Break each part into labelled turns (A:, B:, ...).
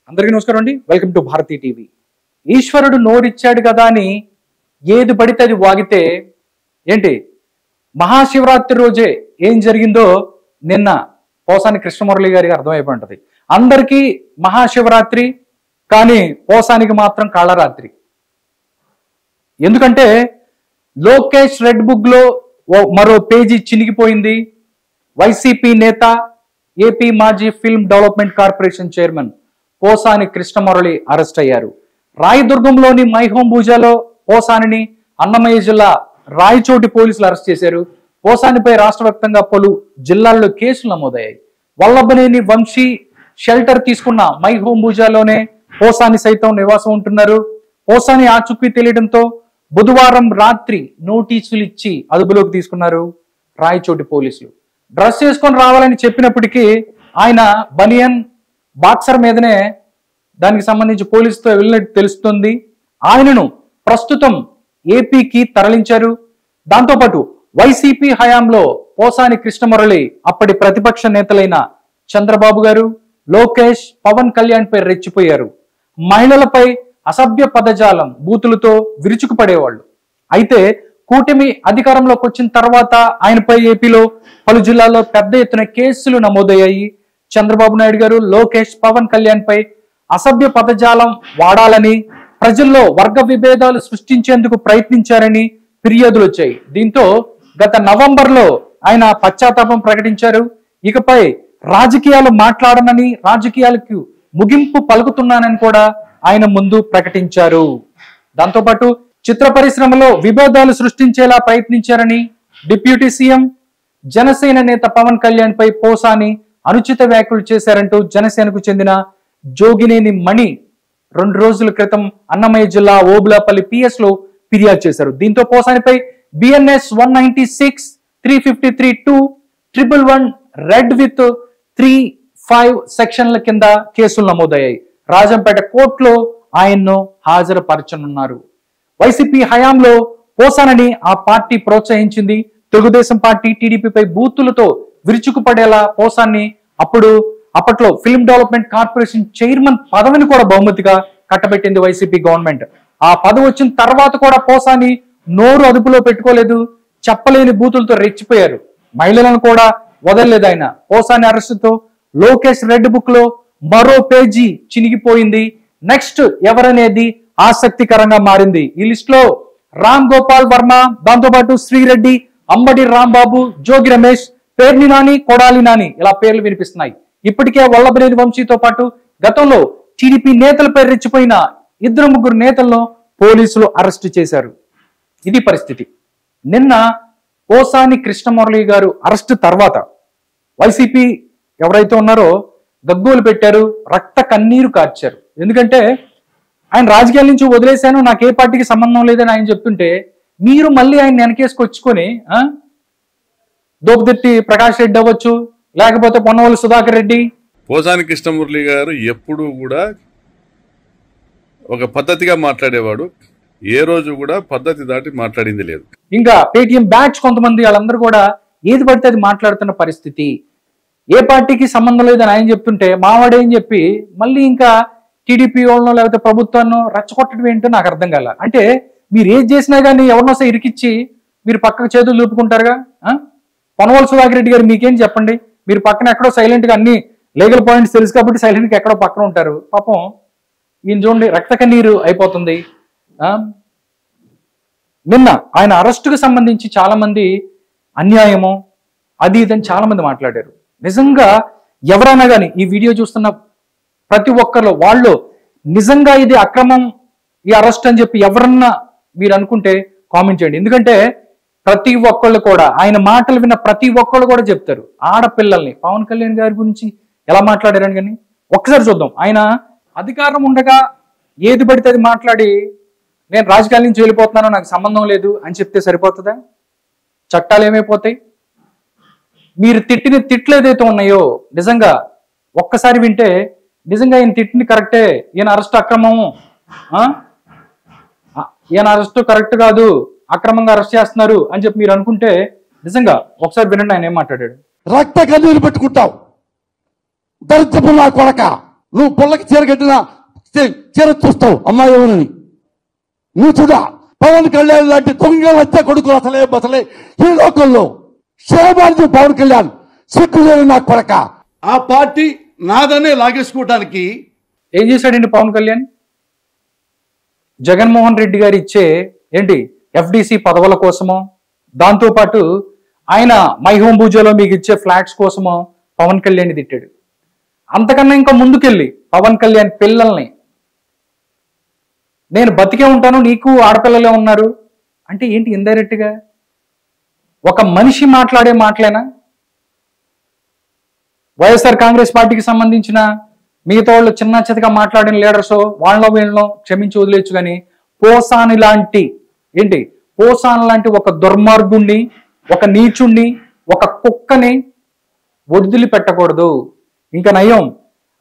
A: అందరికీ నమస్కారం అండి. Welcome to Bharati TV. ఈశ్వరుడు నోరిచ్చాడు కదా అని ఏది పడితే అది వాగితే ఏంటి? మహాశివరాత్రి రోజే ఏం జరిగిందో నిన్న పోసాని కృష్ణమురళి గారికి అర్థమైపోయి ఉంటుంది. అందరికీ మహాశివరాత్రి, కానీ పోసానికి మాత్రం కాళరాత్రి. ఎందుకంటే లోకేష్ రెడ్ బుక్ లో మరో పేజీ చినిగిపోయింది. వైసీపీ నేత, ఏపీ మాజీ film development corporation chairman Posani Krishnamurali arrest అయ్యారు. రాయదుర్గంలోని మైహోం భూజాలో పోసానిని అన్నమయ్య జిల్లా రాయచోటి పోలీసులు అరెస్ట్ చేశారు. పోసానిపై రాష్ట్ర వ్యాప్తంగా పలు జిల్లాల్లో కేసులు నమోదయ్యాయి. వల్లభనేని వంశీ షెల్టర్ తీసుకున్న మైహోం భూజాలోనే పోసాని సైతం నివాసం ఉంటున్నారు. పోసాని ఆచూకీ తెలియడంతో బుధవారం రాత్రి నోటీసులు ఇచ్చి అదుపులోకి తీసుకున్నారు రాయచోటి పోలీసులు. డ్రెస్ చేసుకొని రావాలని చెప్పినప్పటికీ ఆయన బనియన్ బాక్సర్ మీదనే దానికి సంబంధించి పోలీసుతో వెళ్ళినట్టు తెలుస్తుంది. ఆయనను ప్రస్తుతం ఏపీకి తరలించారు. దాంతోపాటు వైసీపీ హయాంలో పోసాని కృష్ణమురళి అప్పటి ప్రతిపక్ష నేతలైన చంద్రబాబు గారు, లోకేష్, పవన్ కళ్యాణ్ పై రెచ్చిపోయారు. మహిళలపై అసభ్య పదజాలం, బూతులతో విరుచుకుపడేవాళ్ళు. అయితే కూటమి అధికారంలోకి వచ్చిన తర్వాత ఆయనపై ఏపీలో పలు జిల్లాల్లో పెద్ద ఎత్తున కేసులు నమోదయ్యాయి. చంద్రబాబు నాయుడు గారు, లోకేష్, పవన్ కళ్యాణ్ పై అసభ్య పదజాలం వాడాలని, ప్రజల్లో వర్గ విభేదాలు సృష్టించేందుకు ప్రయత్నించారని ఫిర్యాదులు వచ్చాయి. దీంతో గత నవంబర్లో ఆయన పశ్చాత్తాపం ప్రకటించారు. ఇకపై రాజకీయాలు మాట్లాడనని, రాజకీయాలకు ముగింపు పలుకుతున్నానని కూడా ఆయన ముందు ప్రకటించారు. దాంతోపాటు చిత్ర పరిశ్రమలో విభేదాలు సృష్టించేలా ప్రయత్నించారని డిప్యూటీ సీఎం, జనసేన నేత పవన్ కళ్యాణ్ పై పోసాని అనుచిత వ్యాఖ్యలు చేశారంటూ జనసేనకు చెందిన జోగినేని మణి 2 రోజుల క్రితం అన్నమయ్య జిల్లా ఓబులాపల్లి PS లో ఫిర్యాదు చేశారు. దీంతో పోసానిపై BNS 196, 353(2), 111 రెడ్ విత్ 3(5) సెక్షన్ల కింద కేసులు నమోదయ్యాయి. రాజంపేట కోర్టులో ఆయన్ను హాజరుపరచనున్నారు. వైసీపీ హయాంలో పోసానని ఆ పార్టీ ప్రోత్సహించింది. తెలుగుదేశం పార్టీ, టీడీపీపై బూతులతో విరుచుకుపడేలా పోసాన్ని అప్పట్లో ఫిల్మ్ డెవలప్మెంట్ కార్పొరేషన్ చైర్మన్ పదవిని కూడా బహుమతిగా కట్టబెట్టింది వైసీపీ గవర్నమెంట్. ఆ పదవి వచ్చిన తర్వాత కూడా పోసాని నోరు అదుపులో పెట్టుకోలేదు. చెప్పలేని బూతులతో రెచ్చిపోయారు. మహిళలను కూడా వదలలేదు ఆయన. పోసాని అరెస్టుతో లోకేష్ రెడ్ బుక్ లో మరో పేజీ చినిగిపోయింది. నెక్స్ట్ ఎవరనేది ఆసక్తికరంగా మారింది. ఈ లిస్ట్ లో రామ్ గోపాల్ వర్మ, దాంతోపాటు శ్రీరెడ్డి, అంబడి రాంబాబు, జోగి రమేష్, పేర్ని నాని, కొడాలి నాని ఇలా పేర్లు వినిపిస్తున్నాయి. ఇప్పటికే వల్లభనేని వంశీతో పాటు గతంలో టీడీపీ నేతలపై రెచ్చిపోయిన 2-3 నేతలను పోలీసులు అరెస్ట్ చేశారు. ఇది పరిస్థితి. నిన్న పోసాని కృష్ణమురళి గారు అరెస్ట్ తర్వాత వైసీపీ ఎవరైతే ఉన్నారో గగ్గోలు పెట్టారు, రక్త కన్నీరు కార్చారు. ఎందుకంటే ఆయన రాజకీయాల నుంచి వదిలేశాను, నాకు ఏ పార్టీకి సంబంధం లేదని ఆయన చెప్తుంటే మీరు మళ్ళీ ఆయన వెనకేసుకొచ్చుకొని దోపిదెట్టి ప్రకాష్ రెడ్డి అవ్వచ్చు, లేకపోతే పొన్నవల్లి సుధాకర్ రెడ్డి.
B: పోసాని కృష్ణమురళి గారు ఎప్పుడు కూడా ఒక పద్ధతిగా మాట్లాడేవాడు. ఏ రోజు కూడా పద్ధతి దాటి మాట్లాడింది లేదు.
A: ఇంకా పేటిఎం బ్యాచ్ కొంతమంది వాళ్ళందరూ కూడా ఏది పడితే అది మాట్లాడుతున్న పరిస్థితి. ఏ పార్టీకి సంబంధం లేదని ఆయన చెప్తుంటే మావాడేం చెప్పి మళ్ళీ ఇంకా టీడీపీ వాళ్ళనో లేకపోతే ప్రభుత్వాన్ని రెచ్చగొట్టడం ఏంటో నాకు అర్థం కాల. అంటే మీరు ఏది చేసినా కానీ ఎవరినోసే ఇరికిచ్చి మీరు పక్కకు చేతులు చూపుకుంటారుగా. పొన్నవల్లి సుధాకర్ రెడ్డి గారు మీకేం చెప్పండి, మీరు పక్కన ఎక్కడో సైలెంట్ గా అన్ని లీగల్ పాయింట్స్ తెలుసు కాబట్టి సైలెంట్ గా ఎక్కడో పక్కన ఉంటారు. పాపం ఈయన చూడండి రక్త కన్నీరు అయిపోతుంది. నిన్న ఆయన అరెస్టుకు సంబంధించి చాలా మంది అన్యాయమో అది ఇదని చాలా మంది మాట్లాడారు. నిజంగా ఎవరైనా కానీ ఈ వీడియో చూస్తున్న ప్రతి ఒక్కరు వాళ్ళు నిజంగా ఇది అక్రమం, ఈ అరెస్ట్ అని చెప్పి ఎవరన్నా మీరు అనుకుంటే కామెంట్ చేయండి. ఎందుకంటే ప్రతి ఒక్కళ్ళు కూడా ఆయన మాటలు విన్న ప్రతి ఒక్కళ్ళు కూడా చెప్తారు. ఆడపిల్లల్ని పవన్ కళ్యాణ్ గారి గురించి ఎలా మాట్లాడారని కానీ ఒక్కసారి చూద్దాం. ఆయన అధికారం ఉండగా ఏది పడితే అది మాట్లాడి నేను రాజకీయాల నుంచి వెళ్ళిపోతున్నాను, నాకు సంబంధం లేదు అని చెప్తే సరిపోతుందా? చట్టాలు ఏమైపోతాయి? మీరు తిట్టిన తిట్లు ఏదైతే ఉన్నాయో నిజంగా ఒక్కసారి వింటే నిజంగా ఈయన తిట్టింది కరెక్టే, ఈయన అరెస్ట్ అక్రమము, ఈయన అరెస్ట్ కరెక్ట్ కాదు, అక్రమంగా అరెస్ట్ చేస్తున్నారు అని చెప్పి మీరు అనుకుంటే నిజంగా ఒకసారి వినండి ఆయన ఏం మాట్లాడాడు.
C: రక్త కన్నీరు పెట్టుకుంటావు దరిద్రపు నా కొడక, నువ్వు పుల్లకి చీర కట్టిన చీర చూస్తావు అమ్మాయి ఎవరని. నువ్వు చూడా పవన్ కళ్యాణ్ లాంటి దొంగ వచ్చే కొడుకులు అసలే బసలే ఈ లోకంలో. శేబాజీ పవన్ కళ్యాణ్ సిగ్గులేని నాకు కొడక. ఆ పార్టీ నాదనే లాగేసుకోవడానికి
A: ఏం చేశాడండి పవన్ కళ్యాణ్? జగన్మోహన్ రెడ్డి గారు ఇచ్చే ఏంటి FDC పదవుల కోసమో, దాంతోపాటు ఆయన మై హోమ్ పూజలో మీకు ఇచ్చే ఫ్లాట్స్ కోసమో పవన్ కళ్యాణ్ తిట్టాడు. అంతకన్నా ఇంకా ముందుకెళ్ళి పవన్ కళ్యాణ్ పిల్లల్ని, నేను బతికే ఉంటాను నీకు ఆడపిల్లలే ఉన్నారు అంటే ఏంటి? ఇండైరెక్ట్ గా ఒక మనిషి మాట్లాడే మాటలేనా? వైఎస్ఆర్ కాంగ్రెస్ పార్టీకి సంబంధించిన మిగతా వాళ్ళు చిన్న చితగా మాట్లాడిన లీడర్స్ వాళ్ళలో వీళ్ళలో క్షమించి వదిలేచ్చు, కానీ పోసాని లాంటి పోసాని లాంటి ఒక దుర్మార్గుణ్ణి, ఒక నీచుణ్ణి, ఒక కుక్కని వదిలిపెట్టకూడదు. ఇంకా నయం,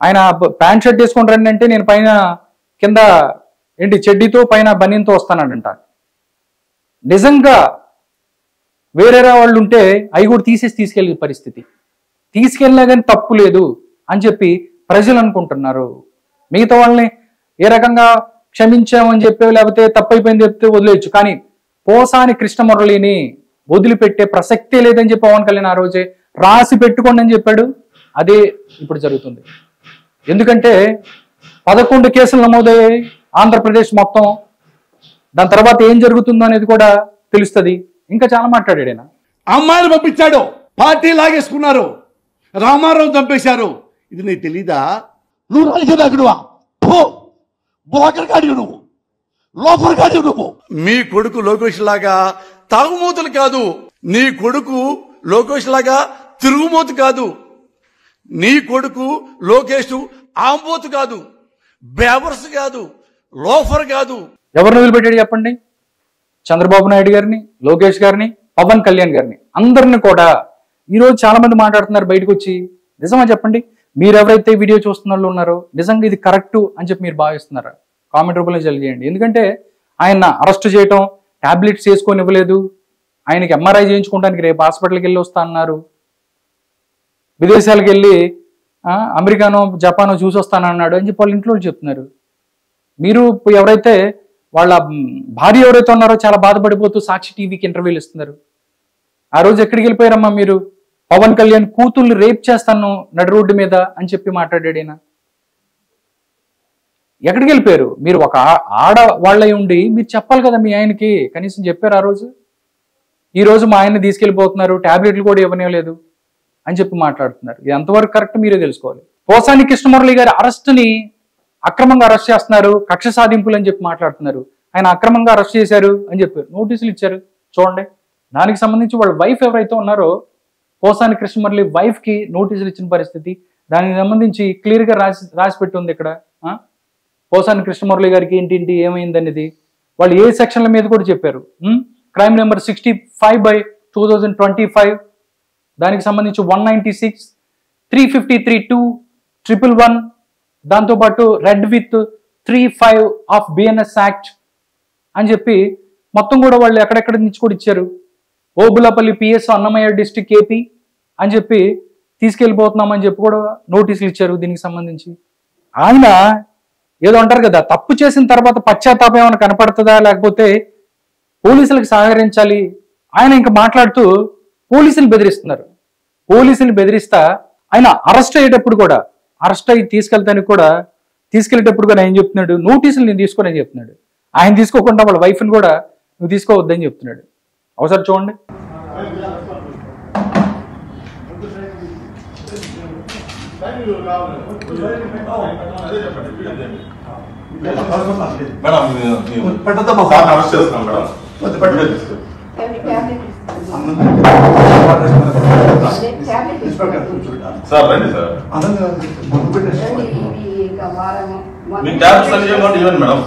A: ఆయన ప్యాంట్ షర్ట్ వేసుకొని రండి అంటే నేను పైన కింద చెడ్డీతో పైన బనీన్తో వస్తానంట. నిజంగా వేరే వాళ్ళు ఉంటే అవి కూడా తీసుకెళ్ళే పరిస్థితి. తీసుకెళ్ళినా కానీ తప్పు లేదు అని చెప్పి ప్రజలు అనుకుంటున్నారు. మిగతా వాళ్ళని ఏ రకంగా క్షమించామని చెప్పి లేకపోతే తప్పైపోయింది చెప్తే వదిలేయచ్చు, కానీ పోసాని కృష్ణమురళిని వదిలిపెట్టే ప్రసక్తే లేదని చెప్పి పవన్ కళ్యాణ్ ఆ రోజే రాసి పెట్టుకోండి అని చెప్పాడు. అదే ఇప్పుడు జరుగుతుంది. ఎందుకంటే 11 కేసులు నమోదయ్యాయి ఆంధ్రప్రదేశ్ మొత్తం. దాని తర్వాత ఏం జరుగుతుందో అనేది కూడా తెలుస్తుంది. ఇంకా చాలా మాట్లాడాడు ఆయన.
C: అమ్మాయిలు పంపించాడు, పార్టీ లాగేసుకున్నారు, రామారావు చంపేశారు. ఇది నీకు తెలీదా? నువ్వు రాజకీయనాయకుడువా? నువ్వు లోపల కాదు. నువ్వు మీ కొడుకు లోకేష్ లాగా తాగుమూతలు కాదు, నీ కొడుకు లోకేష్ లాగా తిరుగుమూతు కాదు, నీ కొడుకు లోకేష్ ఆంబోతు కాదు, బేవర్స్ కాదు, లోఫర్ కాదు.
A: ఎవరిని వదిలిపెట్టాడు చెప్పండి? చంద్రబాబు నాయుడు గారిని, లోకేష్ గారిని, పవన్ కళ్యాణ్ గారిని, అందరిని కూడా. ఈరోజు చాలా మంది మాట్లాడుతున్నారు బయటకు వచ్చి. నిజమా చెప్పండి? మీరు ఎవరైతే వీడియో చూస్తున్న వాళ్ళు ఉన్నారో నిజంగా ఇది కరెక్టు అని చెప్పి మీరు భావిస్తున్నారా? కామెంట్ రూపంలో తెలియజేయండి. ఎందుకంటే ఆయన అరెస్ట్ చేయటం, టాబ్లెట్స్ వేసుకొని ఇవ్వలేదు, ఆయనకి MRI చేయించుకోవడానికి రేపు హాస్పిటల్కి వెళ్ళి వస్తా అన్నారు, విదేశాలకు వెళ్ళి అమెరికానో జపానో చూసి వస్తానన్నాడు అని చెప్పి వాళ్ళ ఇంట్లో చెప్తున్నారు. మీరు ఎవరైతే వాళ్ళ భార్య ఎవరైతే ఉన్నారో చాలా బాధపడిపోతూ సాక్షి టీవీకి ఇంటర్వ్యూలు ఇస్తున్నారు. ఆ రోజు ఎక్కడికి వెళ్ళిపోయారమ్మా మీరు? పవన్ కళ్యాణ్ కూతుర్ని రేప్ చేస్తాను నడి రోడ్డు మీద అని చెప్పి మాట్లాడాడు ఆయన. ఎక్కడికి వెళ్ళిపోయారు మీరు? ఒక ఆడవాళ్ళై ఉండి మీరు చెప్పాలి కదా మీ ఆయనకి, కనీసం చెప్పారు ఆ రోజు? ఈ రోజు మా ఆయన్ని తీసుకెళ్ళిపోతున్నారు, టాబ్లెట్లు కూడా ఇవ్వలేదు అని చెప్పి మాట్లాడుతున్నారు. ఇది ఎంతవరకు కరెక్ట్ మీరే తెలుసుకోవాలి. పోసాని కృష్ణమురళి గారి అరెస్టుని అక్రమంగా అరెస్ట్ చేస్తున్నారు, కక్ష సాధింపులు అని చెప్పి మాట్లాడుతున్నారు. ఆయన అక్రమంగా అరెస్ట్ చేశారు అని చెప్పి నోటీసులు ఇచ్చారు చూడండి. దానికి సంబంధించి వాళ్ళ వైఫ్ ఎవరైతే ఉన్నారో పోసాని కృష్ణమురళి వైఫ్ కి నోటీసులు ఇచ్చిన పరిస్థితి, దానికి సంబంధించి క్లియర్ గా రాసి పెట్టి ఉంది ఇక్కడ. పోసాని కృష్ణమురళి గారికి ఏంటి ఏమైంది అనేది వాళ్ళు ఏ సెక్షన్ల మీద కూడా చెప్పారు. క్రైమ్ నెంబర్ 65/2025, దానికి సంబంధించి 196, 353(2), 111, దాంతోపాటు red with 35 of BNS act అని చెప్పి మొత్తం కూడా వాళ్ళు ఎక్కడెక్కడ నుంచి కూడా ఇచ్చారు. ఓబులపల్లి PS అన్నమయ్య డిస్ట్రిక్ట్ AP అని చెప్పి తీసుకెళ్ళిపోతున్నామని చెప్పి కూడా నోటీసులు ఇచ్చారు. దీనికి సంబంధించి ఆయన ఏదో అంటారు కదా, తప్పు చేసిన తర్వాత పశ్చాత్తాపం ఏమైనా కనపడుతుందా, లేకపోతే పోలీసులకు సహకరించాలి. ఆయన ఇంకా మాట్లాడుతూ పోలీసులు బెదిరిస్తున్నారు. పోలీసులు బెదిరిస్తా ఆయన అరెస్ట్ అయ్యేటప్పుడు కూడా, అరెస్ట్ అయ్యి తీసుకెళ్లేటప్పుడు కూడా ఏం చెప్తున్నాడు? నోటీసులు నేను తీసుకోనని చెప్తున్నాడు. ఆయన తీసుకోకుండా వాళ్ళ వైఫ్ని కూడా నువ్వు తీసుకోవద్దని చెప్తున్నాడు. ఒకసారి చూడండి.
D: సార్ రండి సార్, మీ ట్యాబ్స్ అన్ని ఇవ్వండి మేడం.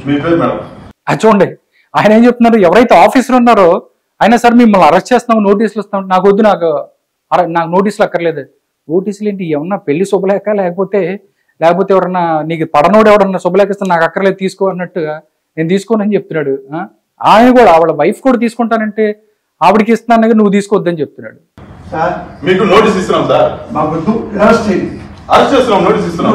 D: మీ పేరు మేడం.
A: అది చూడండి ఆయన ఏం చెప్తున్నారు? ఎవరైతే ఆఫీసర్ ఉన్నారో అయినా సరే మిమ్మల్ని అరెస్ట్ చేస్తున్నాం, నోటీసులు ఇస్తాం, నాకు వద్దు, నాకు నోటీసులు అక్కర్లేదు. నోటీసులు ఏంటి? ఏమన్నా పెళ్లి శుభలేఖ, లేకపోతే ఎవరన్నా నీకు పడనోడు ఎవడన్నా శుభలేఖ ఇస్తాను, నాకు అక్కర్లేదు తీసుకో అన్నట్టుగా నేను తీసుకోనని చెప్తున్నాడు. ఆయన కూడా వాళ్ళ వైఫ్ కూడా తీసుకుంటానంటే ఆవిడకి ఇస్తున్నాను, నువ్వు తీసుకోవద్దని చెప్తున్నాడు.
C: సార్
D: మీకు నోటీస్ ఇస్తున్నాం సార్.
C: మాకు అరెస్ట్
D: చేస్తున్నాం, నోటీస్ ఇస్తున్నాం.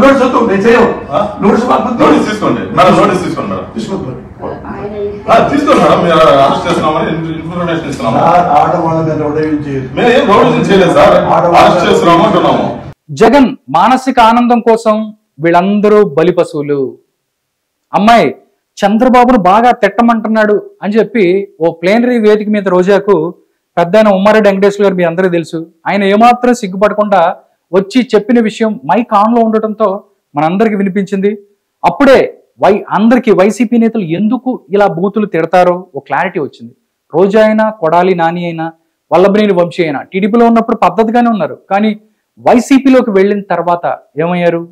D: నోటీస్ తీసుకోండి మేడం, నోటీస్ తీసుకోండి మేడం. తీసుకోండి మేడం, మీరు అరెస్ట్ చేస్తున్నామని ఇన్ఫర్మేషన్ ఇస్తున్నాము. మేము ఏం రౌడీజం చేయలేదు సార్, అరెస్ట్ చేస్తున్నాము అంటున్నాము.
A: జగన్ మానసిక ఆనందం కోసం వీళ్ళందరూ బలి పశువులు. అమ్మాయి చంద్రబాబును బాగా తిట్టమంటున్నాడు అని చెప్పి ఓ ప్లేనరీ వేదిక మీద రోజాకు పెద్ద ఆయన ఉమ్మారెడ్డి వెంకటేశ్వర గారు మీ అందరికీ తెలుసు, ఆయన ఏమాత్రం సిగ్గుపడకుండా వచ్చి చెప్పిన విషయం మైక్ ఆన్లో ఉండటంతో మనందరికి వినిపించింది. అప్పుడే అందరికీ వైసీపీ నేతలు ఎందుకు ఇలా బూతులు తిడతారో ఓ క్లారిటీ వచ్చింది. రోజా అయినా, కొడాలి నాని అయినా, వల్లభనేని వంశీ అయినా టీడీపీలో ఉన్నప్పుడు పద్ధతిగానే ఉన్నారు. కానీ వైసీపీలోకి వెళ్ళిన తర్వాత ఏమయ్యారు?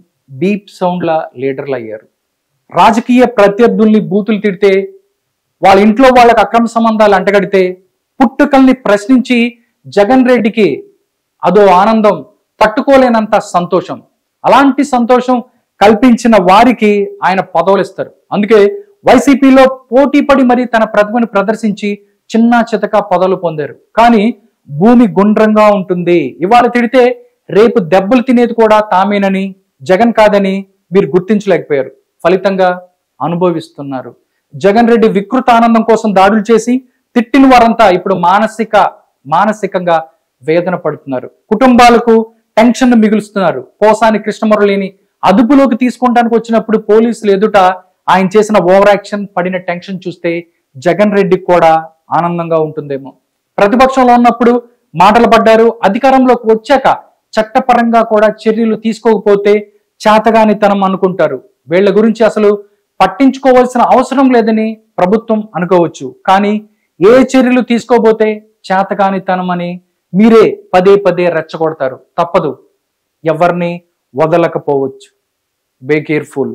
A: బీప్ సౌండ్ల లీడర్లు అయ్యారు. రాజకీయ ప్రత్యర్థుల్ని బూతులు తిడితే, వాళ్ళ ఇంట్లో వాళ్ళకి అక్రమ సంబంధాలు అంటగడితే, పుట్టుకల్ని ప్రశ్నించి జగన్ రెడ్డికి అదో ఆనందం, తట్టుకోలేనంత సంతోషం. అలాంటి సంతోషం కల్పించిన వారికి ఆయన పదవులు ఇస్తారు. అందుకే వైసీపీలో పోటీ పడి మరి తన ప్రతిభను ప్రదర్శించి చిన్న చితక పదవులు పొందారు. కానీ భూమి గుండ్రంగా ఉంటుంది. ఇవాళ తిడితే రేపు దెబ్బలు తినేది కూడా తామేనని, జగన్ కాదని మీరు గుర్తించలేకపోయారు. ఫలితంగా అనుభవిస్తున్నారు. జగన్ రెడ్డి వికృత ఆనందం కోసం దాడులు చేసి తిట్టిన వారంతా ఇప్పుడు మానసికంగా వేదన పడుతున్నారు. కుటుంబాలకు టెన్షన్ మిగులుస్తున్నారు. పోసాని కృష్ణమురళిని అదుపులోకి తీసుకోవడానికి వచ్చినప్పుడు పోలీసులు ఎదుట ఆయన చేసిన ఓవర్ యాక్షన్, పడిన టెన్షన్ చూస్తే జగన్ రెడ్డికి కూడా ఆనందంగా ఉంటుందేమో. ప్రతిపక్షంలో ఉన్నప్పుడు మాటలు పడ్డారు. అధికారంలోకి వచ్చాక చట్టపరంగా కూడా చర్యలు తీసుకోకపోతే చేతగానితనం అనుకుంటారు. వీళ్ళ గురించి అసలు పట్టించుకోవాల్సిన అవసరం లేదని ప్రభుత్వం అనుకోవచ్చు. కానీ ఏ చర్యలు తీసుకోబోతే చేతగానితనం అని మీరే పదే పదే రెచ్చగొడతారు. తప్పదు, ఎవరిని వదలకపోవచ్చు. Be careful.